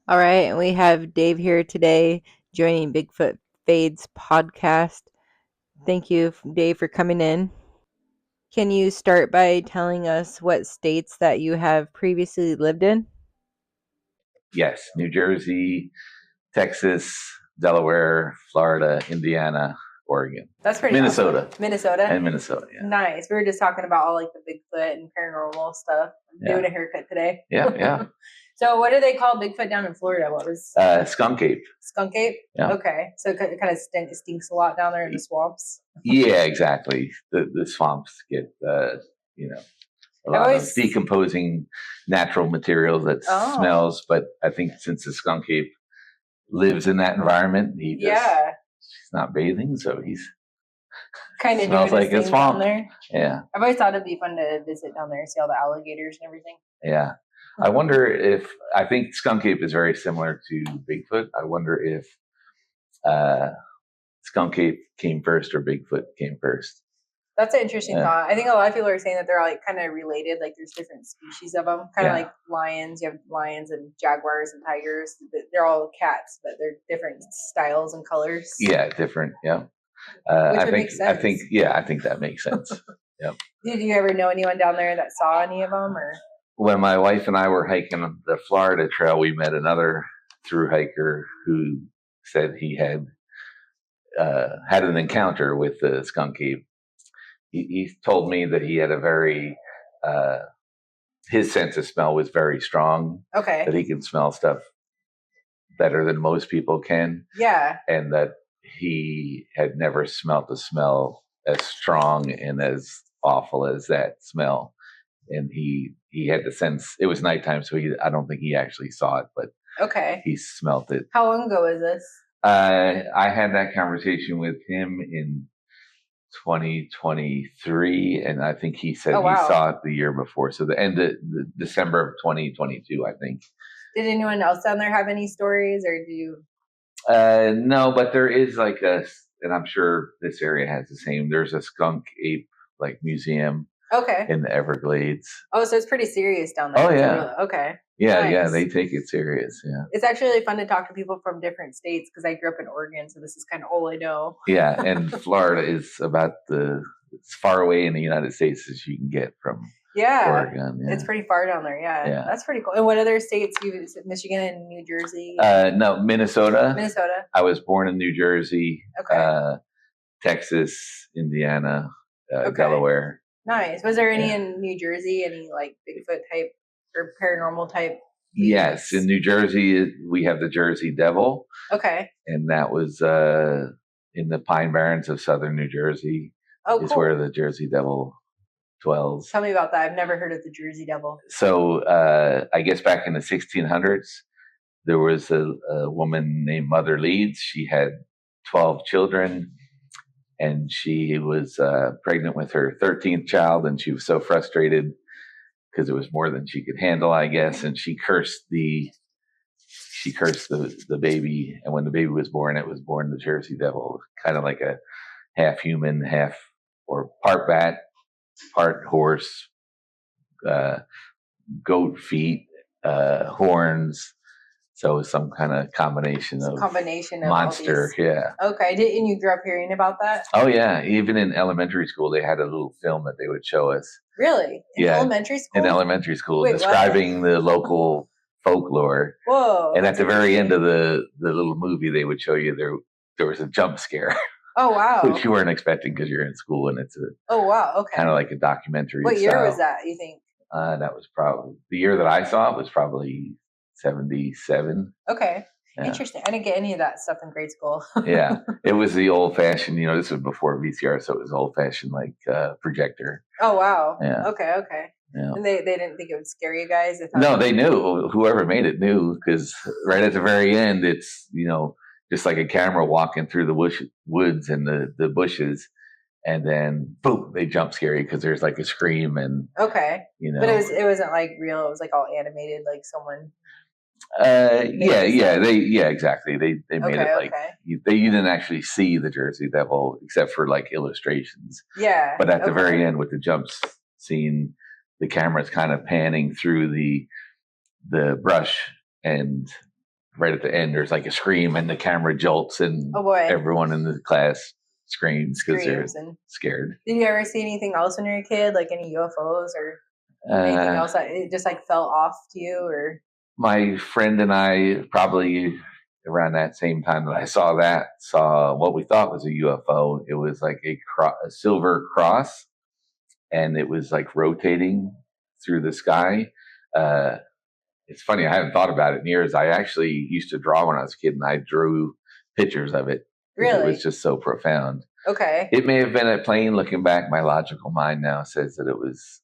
All right, and we have Dave here today joining Bigfoot Fades podcast. Thank you, Dave, for coming in. Can you start by telling us what states that you have previously lived in? Yes, New Jersey, Texas, Delaware, Florida, Indiana, Oregon. That's pretty Minnesota. Awesome. Minnesota? And Minnesota, yeah. Nice. We were just talking about all like the Bigfoot and paranormal stuff. I'm doing a haircut today. Yeah. So what do they call Bigfoot down in Florida? What was Skunk ape. Skunk ape? Yeah. Okay. So it kind of stinks a lot down there in the swamps. Yeah, exactly. The swamps get, a lot of decomposing natural materials that smells. But I think since the skunk ape lives in that environment, he's not bathing, so he's kind of smells like a swamp. Down there. Yeah. I've always thought it'd be fun to visit down there, see all the alligators and everything. Yeah. I wonder if, I think skunk ape is very similar to Bigfoot. I wonder if skunk ape came first or Bigfoot came first. That's an interesting thought. I think a lot of people are saying that they're like kind of related. Like there's different species of them, kind of like lions. You have lions and jaguars and tigers. They're all cats, but they're different styles and colors. Yeah, different. Yeah. I think that makes sense. Yep. Did you ever know anyone down there that saw any of them, or? When my wife and I were hiking the Florida Trail, we met another thru hiker who said he had had an encounter with the skunk ape. He told me that he had a very his sense of smell was very strong. Okay. That he can smell stuff better than most people can. Yeah. And that he had never smelt a smell as strong and as awful as that smell. And he had the sense, it was nighttime, so I don't think he actually saw it, but he smelt it. How long ago was this? I had that conversation with him in 2023, and I think he said he saw it the year before. So the end of December of 2022, I think. Did anyone else down there have any stories, or do you? No, but there is like and I'm sure this area has the same. There's a skunk ape like museum. In the Everglades. Oh, so it's pretty serious down there. Oh, yeah. Okay. Yeah, nice. Yeah, they take it serious. Yeah. It's actually really fun to talk to people from different states because I grew up in Oregon, so this is kind of all I know. Yeah, and Florida is about as far away in the United States as you can get from Oregon. Yeah. It's pretty far down there. Yeah, that's pretty cool. And what other states? Michigan and New Jersey? No, Minnesota. Minnesota. I was born in New Jersey. Okay. Texas, Indiana, Delaware. Nice. Was there any in New Jersey? Any like Bigfoot type or paranormal type? Yes, in New Jersey we have the Jersey Devil. Okay. And that was in the Pine Barrens of southern New Jersey. Oh, is where the Jersey Devil dwells. Tell me about that. I've never heard of the Jersey Devil. So I guess back in the 1600s, there was a woman named Mother Leeds. She had 12 children. And she was pregnant with her 13th child, and she was so frustrated because it was more than she could handle, I guess. And she cursed the baby. And when the baby was born, it was born the Jersey Devil, kind of like a half human, or part bat, part horse, goat feet, horns. So it was some kind of combination of monster. Yeah. Okay. And you grew up hearing about that? Oh, yeah. Even in elementary school, they had a little film that they would show us. Really? In elementary school? In elementary school, describing the local folklore. Whoa. And at the very end of the little movie, they would show you there was a jump scare. Oh, wow. Which you weren't expecting because you're in school and it's kind of like a documentary. What year was that, you think? That was probably the year that I saw it was probably 77. Okay. Yeah. Interesting. I didn't get any of that stuff in grade school. Yeah. It was the old fashioned, this was before VCR, so it was old fashioned like projector. Oh, wow. Yeah. Okay. Yeah. And they didn't think it would scare you guys? No, they knew. Whoever made it knew, because right at the very end, it's, just like a camera walking through the woods and the bushes. And then boom, they jump scare you because there's like a scream and but it wasn't like real. It was like all animated, like someone. Exactly. They made it like you didn't actually see the Jersey Devil except for like illustrations. Yeah. But at the very end with the jump scene, the camera's kind of panning through the brush and right at the end, there's like a scream and the camera jolts and Oh boy. everyone in the class screams because they're And scared. did you ever see anything else when you were a kid, like any UFOs or anything else that it just like fell off to you? Or my friend and I, probably around that same time that I saw what we thought was a UFO. It was like a silver cross, and it was like rotating through the sky. Uh, it's funny, I haven't thought about it in years. I actually used to draw when I was a kid, and I drew pictures of it. Really? It was just so profound. Okay. It may have been a plane. Looking back, my logical mind now says that it was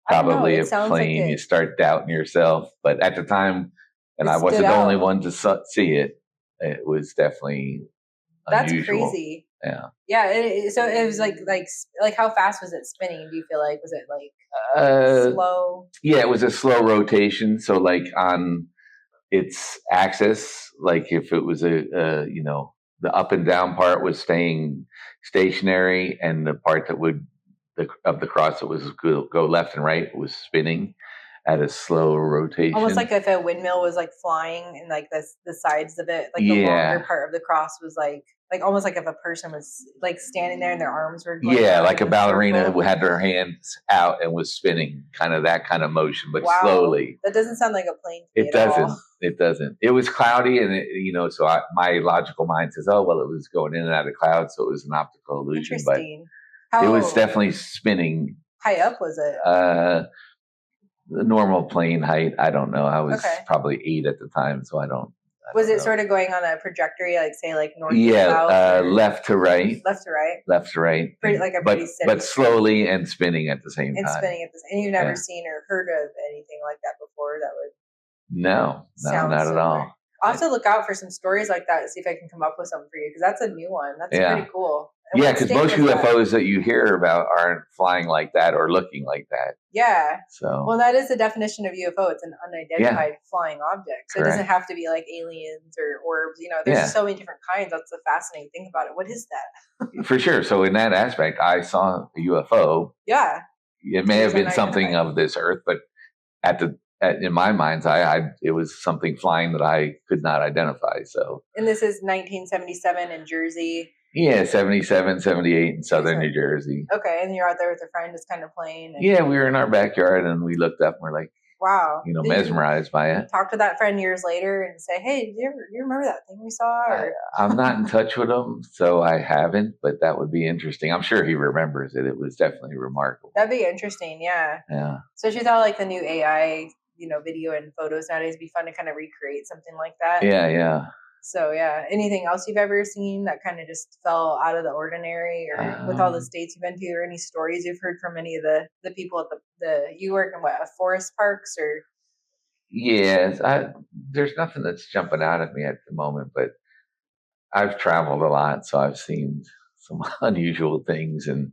probably a plane. You start doubting yourself. But at the time, and I wasn't the only one to see it, it was definitely unusual. That's crazy. Yeah. Yeah. So it was like how fast was it spinning? Do you feel like, was it like slow? Yeah, it was a slow rotation. So like on its axis, like if it was the up and down part was staying stationary, and the part that would of the cross that was go left and right was spinning at a slow rotation. Almost like if a windmill was like flying, and like the sides of it, like the longer part of the cross was like almost like if a person was like standing there and their arms were going like a ballerina who had their hands out and was spinning, kind of that kind of motion, but slowly. That doesn't sound like a plane. It doesn't. It doesn't. It was cloudy, and so my logical mind says, oh well, it was going in and out of clouds, so it was an optical illusion. But it was definitely spinning. High up was it? The normal plane height, I don't know. I was probably 8 at the time, so I don't. Was it sort of going on a trajectory, like say, like north to south? Left to right. Left to right. Left to right. Pretty steady. But slowly and spinning at the same time. And you've never seen or heard of anything like that before that would. No, not at all. I'll have to look out for some stories like that and see if I can come up with something for you, because that's a new one. That's pretty cool. Yeah, because most UFOs that you hear about aren't flying like that or looking like that. Yeah. So. Well, that is the definition of UFO. It's an unidentified flying object. So it doesn't have to be like aliens or orbs. There's so many different kinds. That's the fascinating thing about it. What is that? For sure. So in that aspect, I saw a UFO. Yeah. It may have been something of this earth, but in my mind's eye, it was something flying that I could not identify. So. And this is 1977 in Jersey. Yeah, 77, 78 in southern New Jersey. Okay, and you're out there with a friend just kind of playing. Yeah, we were in our backyard, and we looked up and we're like, wow. Mesmerized by it. Talk to that friend years later and say, hey, you remember that thing we saw? Or? I'm not in touch with him, so I haven't, but that would be interesting. I'm sure he remembers it. It was definitely remarkable. That'd be interesting, yeah. Yeah. So she thought like the new AI, video and photos nowadays, be fun to kind of recreate something like that. Yeah. So yeah, anything else you've ever seen that kind of just fell out of the ordinary, or with all the states you've been to, or any stories you've heard from any of the people at you work in forest parks or? Yes, there's nothing that's jumping out at me at the moment, but I've traveled a lot, so I've seen some unusual things and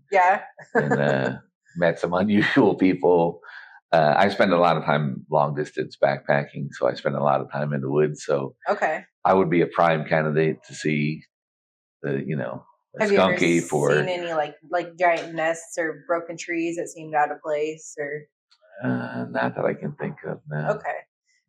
met some unusual people. I spend a lot of time long distance backpacking, so I spend a lot of time in the woods. So I would be a prime candidate to see a Have skunky. You ever seen any like giant nests or broken trees that seemed out of place, or? Not that I can think of. No. Okay.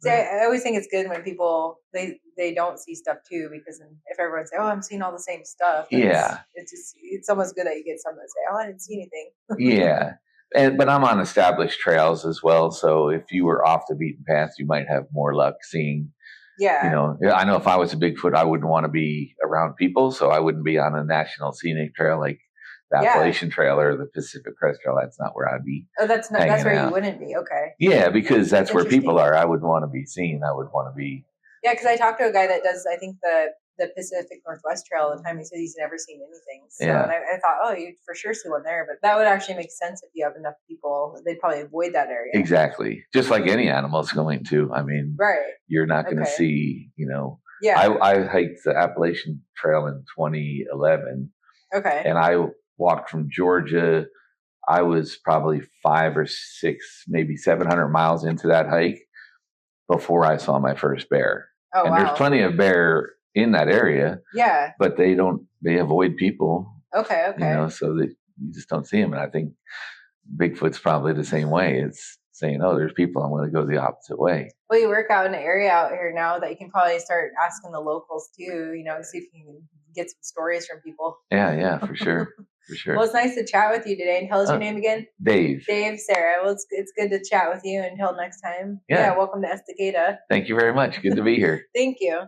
See, I always think it's good when people they don't see stuff too, because if everyone say, "Oh, I'm seeing all the same stuff," it's almost good that you get some that say, "Oh, I didn't see anything." Yeah. But I'm on established trails as well, so if you were off the beaten path, you might have more luck seeing. Yeah. I know if I was a Bigfoot, I wouldn't want to be around people, so I wouldn't be on a national scenic trail like the Appalachian Trail or the Pacific Crest Trail. That's not where I'd be. Oh, that's where you wouldn't be. Okay. Yeah, because that's where people are. I would want to be seen. I would want to be. Yeah, because I talked to a guy that does, I think, the Pacific Northwest Trail all the time. He said he's never seen anything. So, and I thought, oh, you'd for sure see one there. But that would actually make sense if you have enough people. They'd probably avoid that area. Exactly. Just like any animal's going to. I mean, you're not going to see, I hiked the Appalachian Trail in 2011. Okay. And I walked from Georgia. I was probably 5 or 6, maybe 700 miles into that hike before I saw my first bear. Oh, and there's plenty of bear in that area. Yeah. But they avoid people. Okay. So that you just don't see them. And I think Bigfoot's probably the same way. It's saying, "Oh, there's people. I'm going to go the opposite way." Well, you work out in an area out here now that you can probably start asking the locals too, see if you can get some stories from people. Yeah, for sure. For sure. Well, it's nice to chat with you today. And tell us your name again. Dave. Dave, Sarah. Well, it's good to chat with you. Until next time. Yeah. Welcome to Estacada. Thank you very much. Good to be here. Thank you.